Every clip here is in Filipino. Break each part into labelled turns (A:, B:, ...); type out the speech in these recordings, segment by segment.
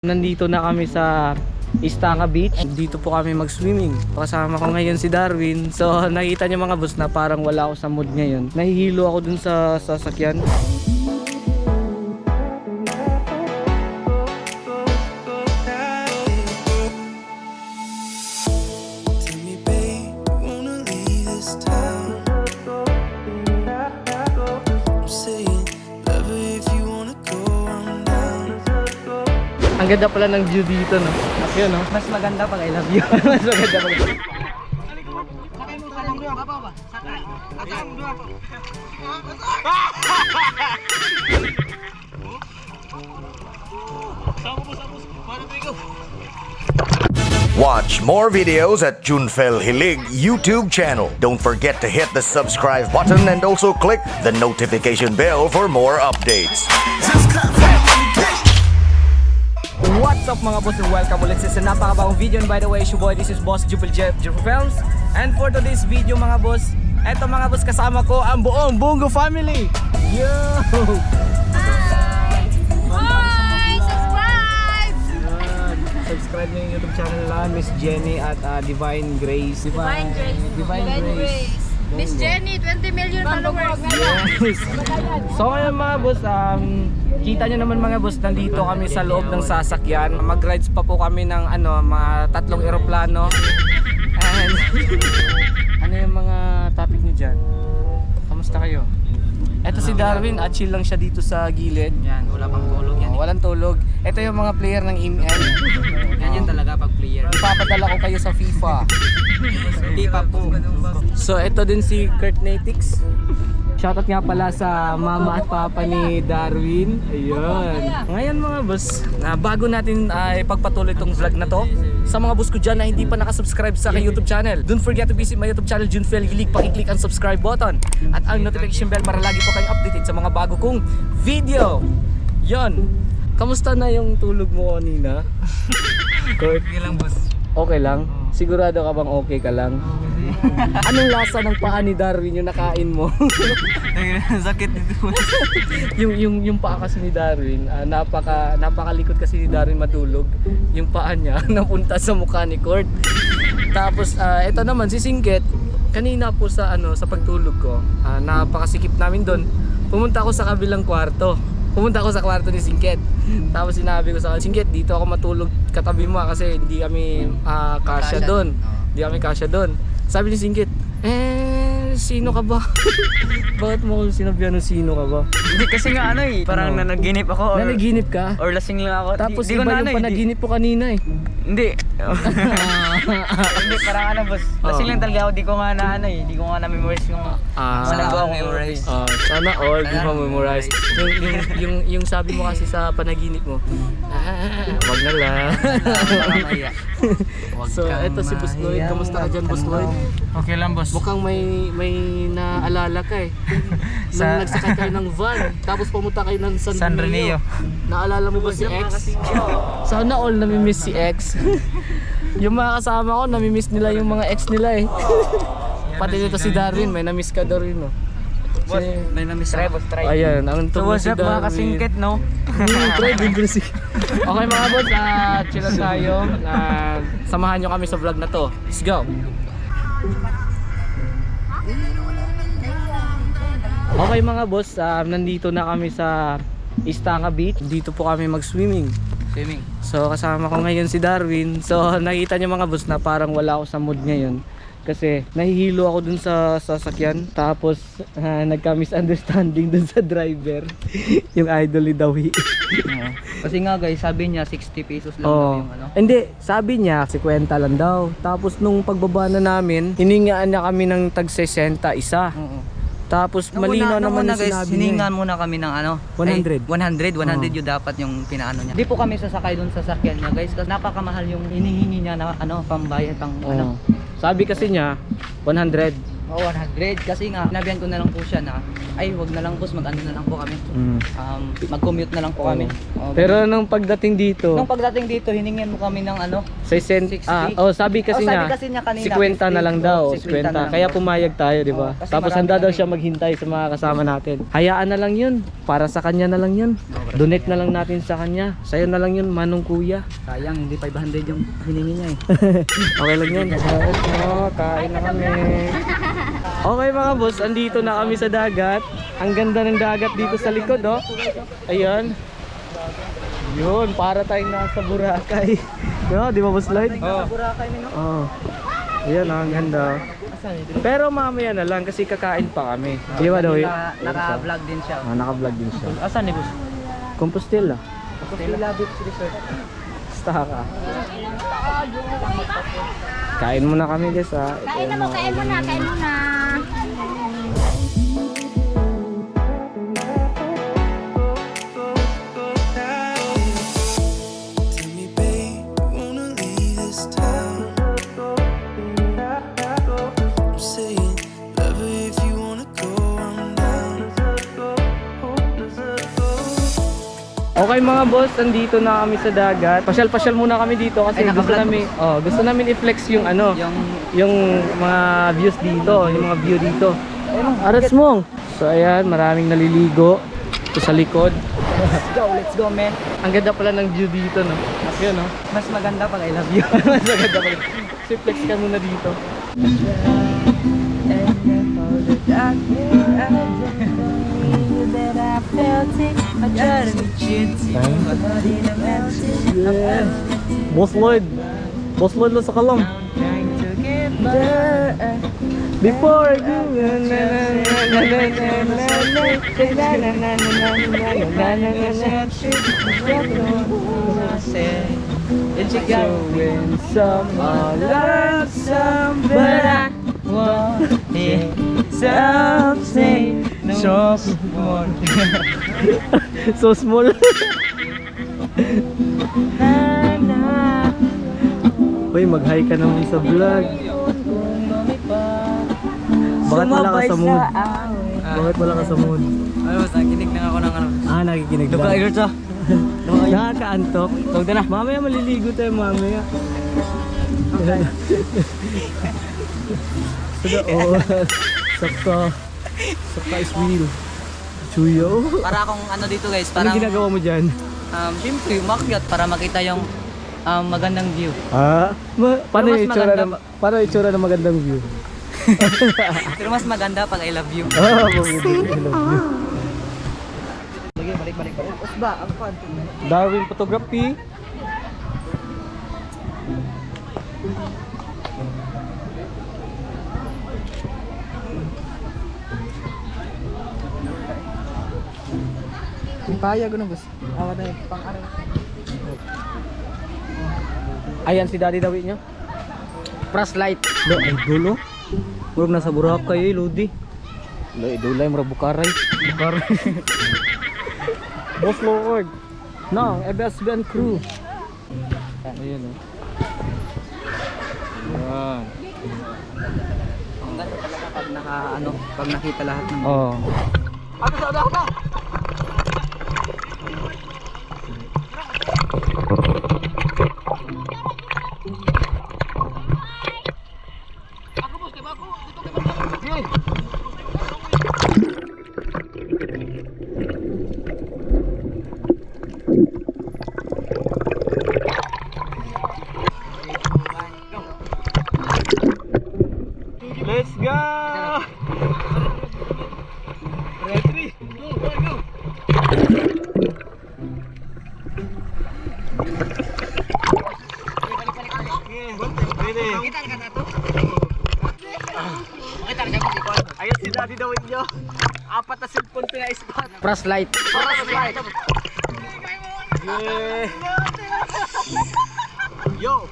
A: Nandito na kami sa Istaka Beach. Dito po kami mag-swimming. Kasama ko ngayon si Darwin. So nakita niyo mga boss na parang wala ako sa mood ngayon. Nahihilo ako dun sa sasakyan. Ang ganda pala ng view dito, no? Yun, no?
B: Mas maganda pag I love you.
A: Mas maganda pag...
C: Watch more videos at Junfel Hilig YouTube channel. Don't forget to hit the subscribe button and also click the notification bell for more updates.
B: What's up mga boss and welcome ulit sa napakabagong video. And by the way, it's your boy, this is Boss Jupil Films. And for today's video mga boss, eto mga boss, kasama ko ang buong Bungo family. Yo!
D: Hi! Subscribe!
A: Yan. Subscribe niyo yung YouTube channel nila, Miss Jenny at Divine Grace.
D: Divine Grace. Miss Jenny, 20 million followers.
A: Yes. So ngayon mga boss, kita nyo naman mga boss, nandito kami sa loob ng sasakyan. Mag-rides pa po kami ng mga 3 eroplano. And ano yung mga topic nyo dyan? Kamusta kayo? Eto si Darwin, chill lang siya dito sa gilid.
B: Yan, wala pang tulog yan.
A: Walang tulog. Eto yung mga player ng ML.
B: Ganyan talaga pag player.
A: Ipapadala ko kayo sa FIFA.
B: Hindi pa po.
A: So eto din si Kurt Natix. Shoutout nga pala sa mama at papa ni Darwin. Ayun. Ngayon mga boss, bago natin ipagpatuloy itong vlog na to, sa mga boss ko dyan na hindi pa nakasubscribe sa aking YouTube channel, don't forget to visit my YouTube channel, Junfel Hilig. Pakiclick ang subscribe button at ang notification bell para lagi po kayong updated sa mga bago kong video. Yon. Kamusta na yung tulog mo kanina? Kurt?
B: Okay lang boss.
A: Okay lang? Sigurado ka bang okay ka lang? Anong lasa ng paa ni Darwin yung nakain mo?
B: Sakit dito.
A: yung paa kasi ni Darwin, napakalikot kasi ni Darwin matulog. Yung paa niya napunta sa mukha ni Kurt. Tapos ito naman si Singket, kanina po sa pagtulog ko, napakasikip namin doon. Pumunta ako sa kabilang kwarto. Pumunta ako sa kwarto ni Singket. Tapos sinabi ko sa kanya, Singket, dito ako matulog katabi mo kasi hindi kami kasya doon. Hindi kami kasya doon. Sabi ni Singket, sino ka ba? Bakit mo kung sinabihan ng sino ka ba?
B: Hindi kasi nga parang nanaginip ako or
A: Nanaginip ka?
B: or lasing lang ako.
A: Tapos
B: Di ko
A: iba
B: na
A: yung panaginip po kanina eh.
B: Hindi. Hindi, parang boss. Lasing lang talaga ako, di ko nga di ko nga na-memorize yung wala ko akong memorize.
A: Sana all di mo memorize. Yung sabi mo kasi sa panaginip mo, wag na lang. So eto si Boss Lloyd, kamusta ka dyan Boss Lloyd?
B: Okay lang boss.
A: Mukhang may naalala ka eh. Nung nagsakay kayo ng van, tapos pumunta kayo ng San Renio. Naalala mo ba si X? Sana all namimiss si X. Yung mga kasama ko, namimiss nila yung mga ex nila eh. Pati dito si Darwin, may namiss ka daw rin no?
B: Boss, may na-miss ako.
A: Ayan, ang
B: So
A: tungkol
B: what's
A: si
B: up
A: Darwin.
B: mga kasingkit, no?
A: Try din ko si... Okay mga boss, chill lang tayo. Samahan nyo kami sa vlog na to. Let's go! Okay mga boss, nandito na kami sa Istaka Beach. Dito po kami mag-swimming.
B: Swimming.
A: So kasama ko ngayon si Darwin. So nakita niyo mga boss na parang wala ako sa mood ngayon. Kasi nahihilo ako dun sa sasakyan. Tapos nagka-misunderstanding dun sa driver. Yung idol ni Dawi.
B: Kasi nga guys, sabi niya 60 pesos lang daw yung
A: Hindi, sabi niya 50 lang daw. Tapos nung pagbaba na namin, hiningaan niya kami ng tag 60 isa. Tapos malinaw naman yung sinabi niya.
B: Hiningan muna kami ng
A: 100.
B: 100 yung dapat yung pinaano niya. Hindi po kami sasakay doon sa sasakyan niya guys kasi napakamahal yung hinihingi niya na pambayad pang
A: Sabi kasi niya 100.
E: Oo, 100. Kasi nga, sinabihan ko na lang po siya na, ay, wag na lang boss, mag-ano na lang po kami. Mag-commute na lang po kami. Oo,
A: Pero nung pagdating dito,
E: nung pagdating dito, hiningin mo kami ng ano,
A: 60.
E: 60.
A: Sabi kasi
E: sabi
A: niya,
E: kasi niya kanina,
A: 50 na lang
E: 50.
A: daw,
E: 50 na lang
A: 50. Kaya
E: daw.
A: pumayag tayo, di ba?
E: Kasi
A: Tapos
E: marami
A: handa daw
E: kami.
A: siya maghintay sa mga kasama natin. Hayaan na lang yun. Para sa kanya na lang yun. Donate na lang natin sa kanya. Sa'yo na lang yun, manong kuya.
E: sayang, hindi 500 yung hiningi niya eh.
A: Okay lang yun. Kain na kami. Okay mga boss, andito na kami sa dagat. Ang ganda ng dagat dito sa likod, oh. Ayan. Yun, para tayong nasa Boracay. Yo, di ba boss Lloyd? Oo. Oh. Ayan, ang ganda. Pero mamaya na lang kasi kakain pa kami. Di ba daw?
E: Naka-vlog din siya.
A: Naka-vlog din siya.
E: Asan ni boss?
A: Compostela.
E: Compostela Beach Resort.
A: Basta ka. Kain muna kami guys ha.
D: Kain na mo, kain mo na, kain mo na.
F: Tell me, babe, wanna leave this town? I'm saying, love her if you wanna go, I'm down.
A: Okay mga boss, andito na kami sa dagat. Pasyal-pasyal muna kami dito kasi
E: Ay,
A: gusto
E: naka-vlog
A: namin, gusto namin i-flex yung ano, yung mga views dito, yung mga view dito. Aras mo. So ayan, maraming naliligo. Ito sa likod.
E: Let's go, man.
A: Ang ganda pala ng view dito, no? Yun, no?
E: Mas maganda pag I love you.
A: Mas maganda pala. So flex ka muna dito. Yeah. Boss Lloyd. Boss Lloyd lang sa kalam. Before I do some love some but I want it something so small. So small. Uy, mag-hi ka naman sa vlog. Bakit wala ka sa mood? Bakit wala ka sa mood?
E: Ano, nakikinig na ako ng ano.
A: Nakikinig lang.
E: Duka, Igor,
A: Nakakaantok. Huwag na. Mamaya maliligo tayo mamaya. Sakta. Sakta is real. Chuyo.
E: Para akong ano dito guys,
A: Anong
E: parang
A: ginagawa mo dyan?
E: siyempre umakyat para makita yung magandang view.
A: Paano
E: Pero mas
A: yung itsura
E: maganda
A: ng, paano yung itsura ng magandang view?
E: Pero mas maganda pag I love you. Balik. Usba, ang fun.
A: Darwin Photography.
E: Paya ko na boss. Awa tayo, pang ano.
A: Ayan si Daddy Dawi nyo.
E: Press light.
A: Ay gulo. Murag nasa Boracay Lodi. Idulay mura Bukaray. Boss Lord. No, FSBN crew. Ayan o. Ayan.
E: Ang ganda talaga pag nakita lahat ng
A: Oh. Let's go! Ready? Go! Ayun si Daddy daw inyo. Apat na cellphone pina-spot.
E: press light.
A: Yeah. Yo.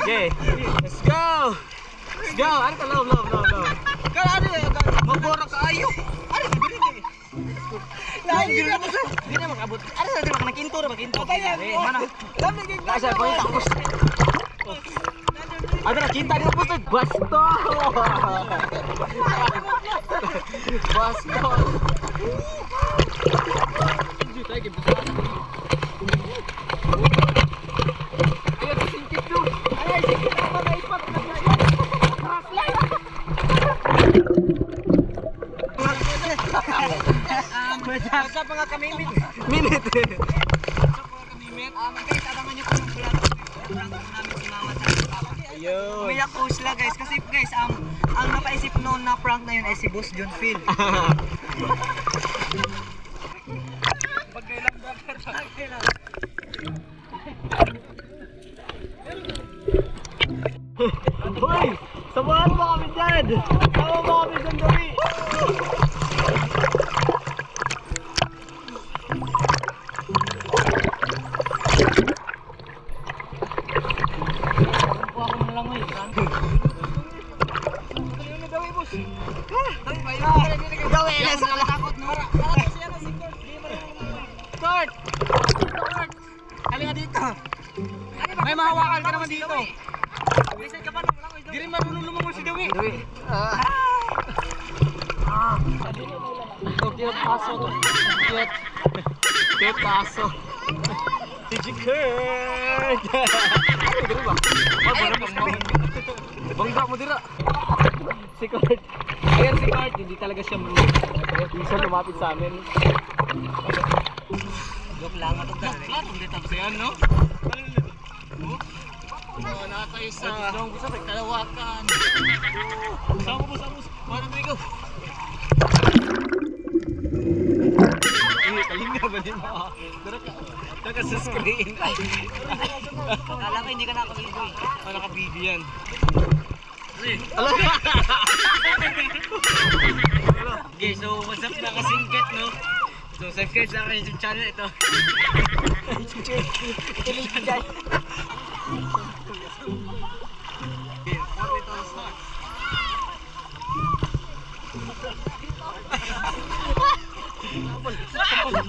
A: Okay, let's go. Let's go. Ano ka love. Kala ano eh, magbora ka ayo. Ano ka dili? Lagi na mo.
B: Hindi na makabot. Ano sa diba nakinto na makinto? Mana? Kasi ko ita ko. Ada na kita dito post. Basto. Basto. Masa pa nga kami minute. Guys, abangan niyo po yung vlog. Prank po namin si Mama at si Papa. Umiyak po sila guys kasi guys ang napaisip noon na prank na yun ay si Boss John Phil. Hoy! Samahan mo kami dyan! Sama mo kami sa gabi! Kurt! Halika dito! May mahawakan ka naman dito! Di rin marunong lumangon si Dawi! Cute paso to! Cute paso! Si Kurt! Bangga mo dira! Si Kurt! Ayan si Kurt! Hindi talaga siya hindi siya lumapit sa amin. Joke lang ito dahil. Hindi tapos yan, no? Na tayo sa Kalawakan. Sama mo. Parang may go. Kalinga ba din mo? Naka sa screen. Alam ko hindi ka naka-video eh. Naka-video yan. Okay, so what's up na kasingkat, no? So subscribe sa akin YouTube channel ito.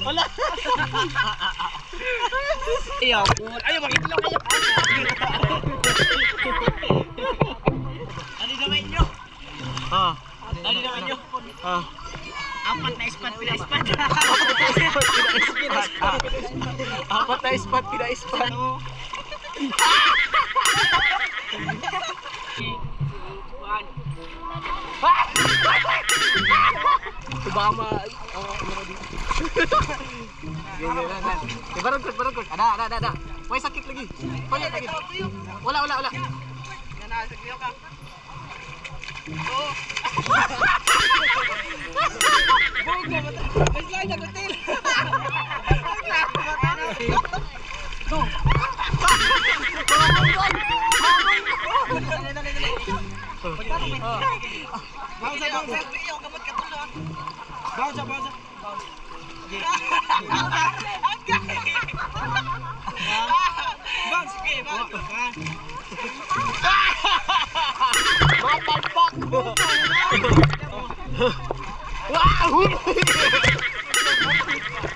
B: Wala. Ayaw, makitilaw kayo. Ano naman nyo? Ano naman nyo? Apat na spot, pila spot. Apat na spot, pila spot. Subama. Barangkot. Ada. May sakit lagi. Payat lagi. Wala. Nanasagyo ka.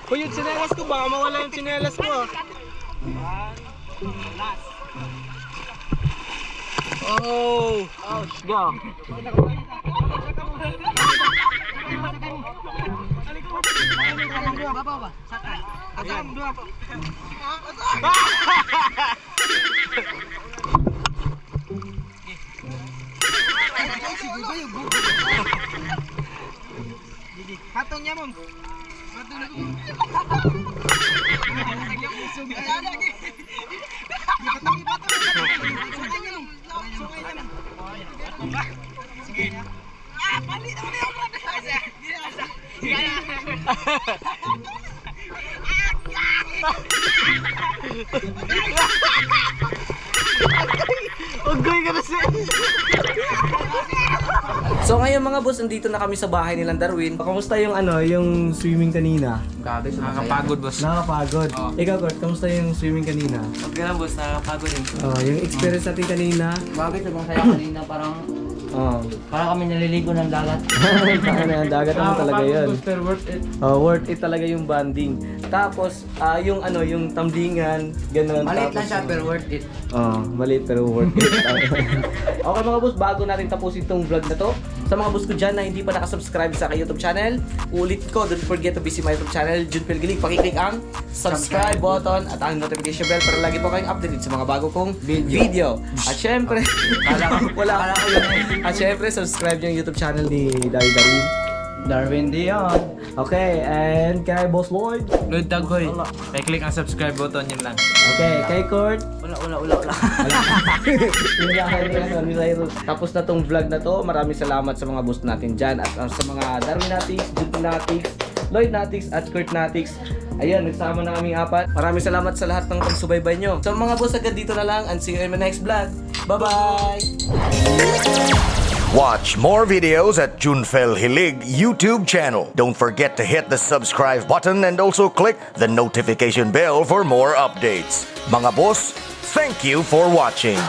B: Hoy, yung tsinelas ko, baka mawala yung tsinelas ko ah. Oh, go. Hatong niya mo. So ngayon mga boss, nandito na kami sa bahay nilang Darwin. Kamusta yung yung swimming kanina?
E: Grabe,
A: Nakakapagod, boss.
B: Nakakapagod. Ikaw Kurt, kamusta yung swimming kanina?
A: Okay lang, boss. Nakakapagod din.
B: Yung experience natin kanina.
E: Grabe, sobrang saya kanina. Parang
A: Oh.
E: Para kami naliligo ng dagat.
A: Taka na yung dagat naman talaga yun.
B: Pero worth it.
A: Worth it talaga yung bonding. Tapos, yung yung tamblingan, ganun.
E: Maliit
A: Tapos,
E: lang siya pero worth it.
A: Maliit pero worth it. Okay mga boss, bago natin tapusin tong vlog na to, sa mga boss ko dyan na hindi pa nakasubscribe sa aking YouTube channel, ulit ko, don't forget to visit my YouTube channel, Junpel Gilig. Pakiclick ang subscribe button at ang notification bell para lagi po kayong updated sa mga bago kong video. At syempre, wala ko yun. At syempre, subscribe nyo yung YouTube channel ni
B: Darwin Dion.
A: Okay, and kay Boss Lloyd.
B: Lloyd Dagoy. Click ang subscribe button yun lang.
A: Okay, kay Kurt.
E: Wala.
A: Tapos na tong vlog na to, maraming salamat sa mga boss natin dyan at sa mga Darwin Natics, Junpel Natics, Lloyd Natics at Kurt Natics. Ayun, nagsama na kaming apat. Maraming salamat sa lahat ng pagsubaybay nyo. So mga boss, agad dito na lang and see you in my next vlog. Bye-bye!
C: Watch more videos at Junfel Hilig YouTube channel. Don't forget to hit the subscribe button and also click the notification bell for more updates. Mga boss, thank you for watching.